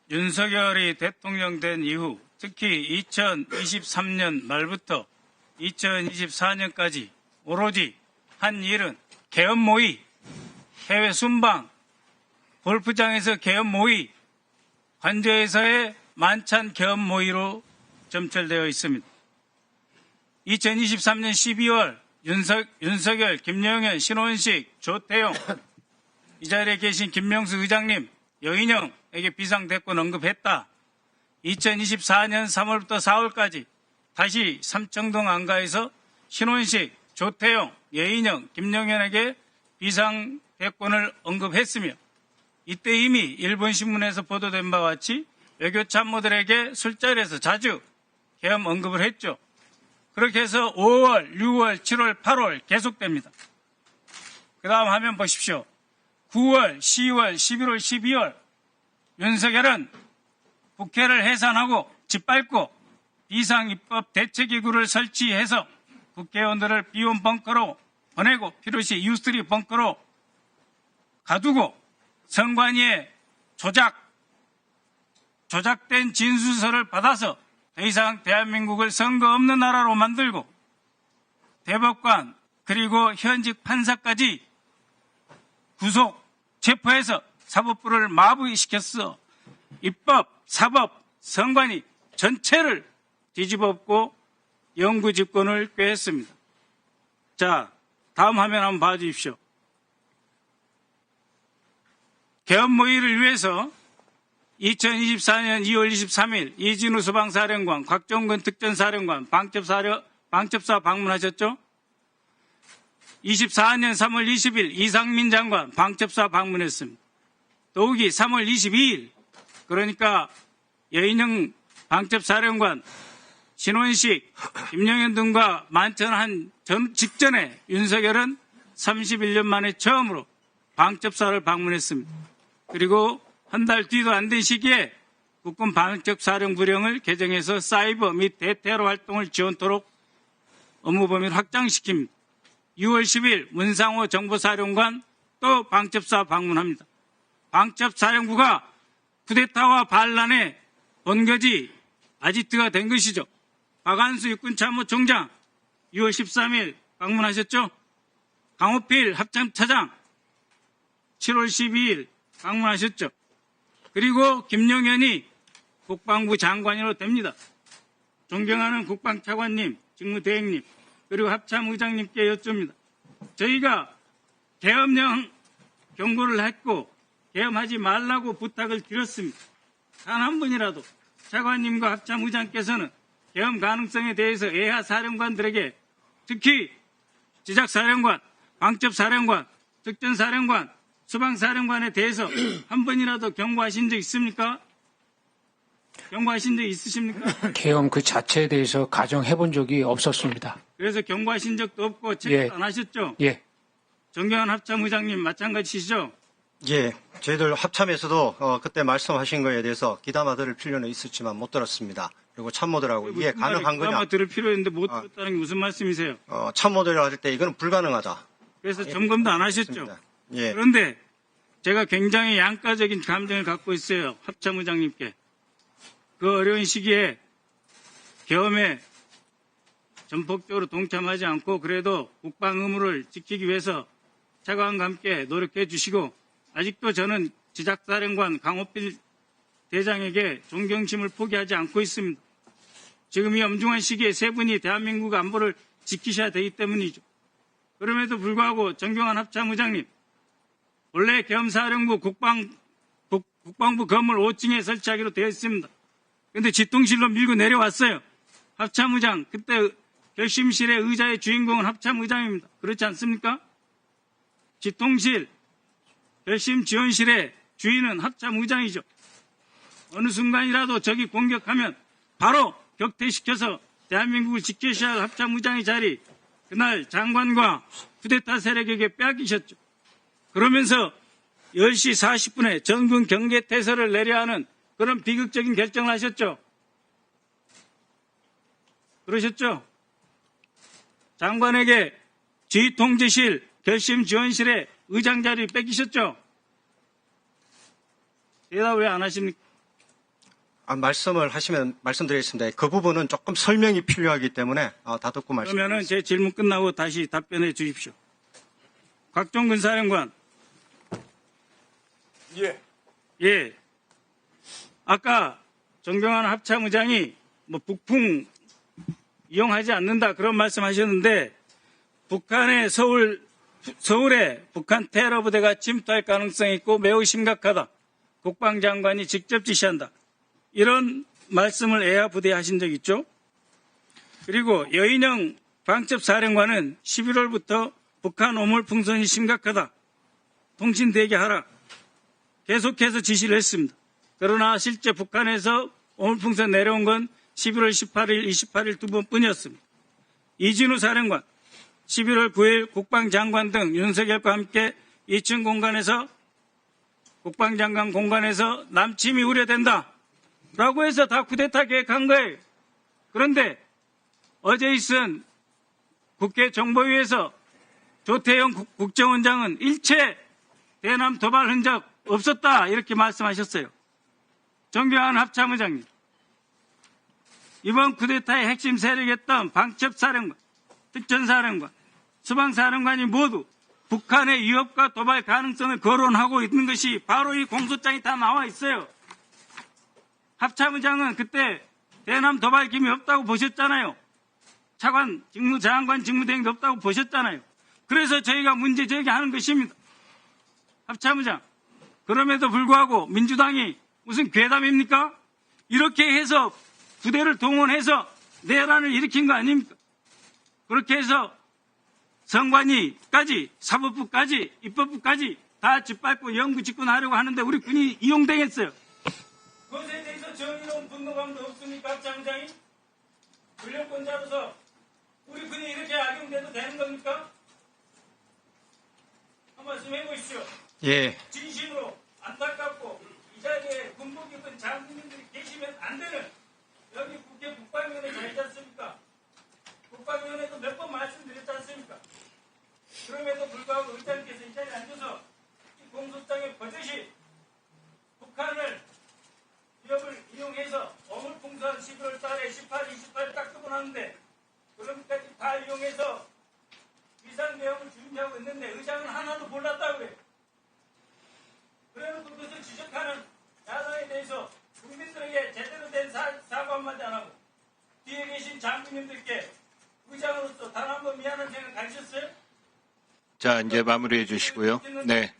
윤석열이 대통령 된 이후 특히 2023년 말부터 2024년까지 오로지 한 일은 계엄 모의, 해외 순방, 골프장에서 계엄 모의, 관저에서의 만찬 계엄 모의로 점철되어 있습니다. 2023년 12월 윤석열, 김영현, 신원식, 조태용, 이 자리에 계신 김명수 의장님, 여인영에게 비상대권 언급했다. 2024년 3월부터 4월까지 다시 삼청동 안가에서 신원식, 조태용, 여인영, 김영현에게 비상대권을 언급했으며 이때 이미 일본 신문에서 보도된 바와 같이 외교 참모들에게 술자리에서 자주 계엄 언급을 했죠. 그렇게 해서 5월, 6월, 7월, 8월 계속됩니다. 그 다음 화면 보십시오. 9월, 10월, 11월, 12월 윤석열은 국회를 해산하고 짓밟고 비상입법 대책기구를 설치해서 국회의원들을 비온 벙커로 보내고 필요시 U3 벙커로 가두고 선관위의 조작된 진술서를 받아서 더 이상 대한민국을 선거 없는 나라로 만들고 대법관 그리고 현직 판사까지 구속, 체포해서 사법부를 마비시켰어. 입법, 사법, 선관위 전체를 뒤집어엎고 영구집권을 꾀했습니다. 자, 다음 화면 한번 봐주십시오. 계엄 모의를 위해서 2024년 2월 23일 이진우 소방사령관, 곽종근 특전사령관, 방첩사 방문하셨죠? 24년 3월 20일 이상민 장관 방첩사 방문했습니다. 더욱이 3월 22일 그러니까 여인영 방첩사령관, 신원식, 김영현 등과 만찬한 직전에 윤석열은 31년 만에 처음으로 방첩사를 방문했습니다. 그리고 한 달 뒤도 안 된 시기에 국군 방첩사령부령을 개정해서 사이버 및 대테러 활동을 지원토록 업무 범위를 확장시킵니다. 6월 10일 문상호 정보사령관 또 방첩사 방문합니다. 방첩사령부가 쿠데타와 반란의 본거지 아지트가 된 것이죠. 박한수 육군참모총장 6월 13일 방문하셨죠. 강호필 합참차장 7월 12일 방문하셨죠. 그리고 김영현이 국방부 장관으로 됩니다. 존경하는 국방차관님, 직무대행님, 그리고 합참의장님께 여쭙니다. 저희가 계엄령 경고를 했고 계엄하지 말라고 부탁을 드렸습니다. 단 한 분이라도 차관님과 합참의장께서는 계엄 가능성에 대해서 예하 사령관들에게 특히 지작사령관, 방첩사령관, 특전사령관, 수방사령관에 대해서 한 번이라도 경고하신 적 있습니까? 경고하신 적 있으십니까? 계엄 그 자체에 대해서 가정해 본 적이 없었습니다. 그래서 경고하신 적도 없고 체크도 안 하셨죠? 예. 정경환 합참의장님 마찬가지시죠? 예, 저희들 합참에서도 그때 말씀하신 거에 대해서 귀담아 들을 필요는 있었지만 못 들었습니다. 그리고 참모들하고 이해 가능한 거냐? 귀담아 들을 필요 있는데 못 들었다는 게 무슨 말씀이세요? 참모들이 할 때 이거는 불가능하다. 그래서 점검도 안 하셨죠? 그렇습니다. 예. 그런데 제가 굉장히 양가적인 감정을 갖고 있어요. 합참의장님께. 그 어려운 시기에 계엄에 전폭적으로 동참하지 않고 그래도 국방 의무를 지키기 위해서 차관과 함께 노력해 주시고 아직도 저는 지작사령관 강호필 대장에게 존경심을 포기하지 않고 있습니다. 지금 이 엄중한 시기에 세 분이 대한민국 안보를 지키셔야 되기 때문이죠. 그럼에도 불구하고 정경환 합참의장님, 원래 계엄사령부 국방부 건물 5층에 설치하기로 되어 있습니다. 그런데 집통실로 밀고 내려왔어요. 합참의장, 그때 결심실의 의자의 주인공은 합참의장입니다. 그렇지 않습니까? 집통실, 결심지원실의 주인은 합참의장이죠. 어느 순간이라도 적이 공격하면 바로 격퇴시켜서 대한민국을 지키셔야 할 합참의장의 자리, 그날 장관과 쿠데타 세력에게 빼앗기셨죠. 그러면서 10시 40분에 전군 경계태세를 내려야 하는 그런 비극적인 결정을 하셨죠. 그러셨죠? 장관에게 지휘통제실, 결심지원실의 의장 자리 뺏기셨죠? 대답 왜 안 하십니까? 말씀을 하시면 말씀드리겠습니다. 그 부분은 조금 설명이 필요하기 때문에 다 듣고 그러면은 말씀드리겠습니다. 제 질문 끝나고 다시 답변해 주십시오. 각종근 사령관. 예. 예. 아까 정경환 합참의장이 뭐 북풍 이용하지 않는다 그런 말씀하셨는데 북한의 서울에 북한 테러 부대가 침투할 가능성이 있고 매우 심각하다. 국방장관이 직접 지시한다. 이런 말씀을 애야 부대에 하신 적 있죠? 그리고 여인영 방첩사령관은 11월부터 북한 오물 풍선이 심각하다. 통신 대기하라. 계속해서 지시를 했습니다. 그러나 실제 북한에서 오물풍선 내려온 건 11월 18일, 28일 두 번뿐이었습니다. 이진우 사령관, 11월 9일 국방장관 등 윤석열과 함께 2층 공간에서 국방장관 공간에서 남침이 우려된다. 라고 해서 다 쿠데타 계획한 거예요. 그런데 어제 있은 국회 정보위에서 조태영 국정원장은 일체 대남 도발 흔적 없었다. 이렇게 말씀하셨어요. 정경환 합참의장님. 이번 쿠데타의 핵심 세력이었던 방첩사령관, 특전사령관, 수방사령관이 모두 북한의 위협과 도발 가능성을 거론하고 있는 것이 바로 이 공소장이 다 나와 있어요. 합참의장은 그때 대남 도발 기미 없다고 보셨잖아요. 차관, 직무장관 직무대행도 없다고 보셨잖아요. 그래서 저희가 문제 제기하는 것입니다. 합참의장. 그럼에도 불구하고 민주당이 무슨 괴담입니까? 이렇게 해서 부대를 동원해서 내란을 일으킨 거 아닙니까? 그렇게 해서 선관위까지 사법부까지 입법부까지 다 짓밟고 영구 집권하려고 하는데 우리 군이 이용당했어요. 그것에 대해서 정의로운 분노감도 없습니까? 합참의장이? 권력권자로서 우리 군이 이렇게 악용돼도 되는 겁니까? 한 말씀 해보십시오. 예, 진심으로 안타깝고 이 자리에 군복 입은 장군님들이 계시면 안 되는 여기 국회 국방위원회 가 있지 않습니까? 국방위원회도 몇 번 말씀드렸지 않습니까? 그럼에도 불구하고 의장께서 이 자리에 앉아서 이 공소장에 버젓이 북한을 위협을 이용해서 어물풍선 11월 달에 18, 28 딱 뜨고나는데 그럼까지 다 이용해서 비상대응을 준비하고 있는데 의장은 하나도 몰랐다고 그래요. 그래놓고 그것을 지적하는 야당에 대해서 국민들에게 제대로 된 사과 한마디 안 하고 뒤에 계신 장군님들께 의장으로서 단 한 번 미안한 생각 가지셨어요? 자, 이제 마무리해 주시고요. 네.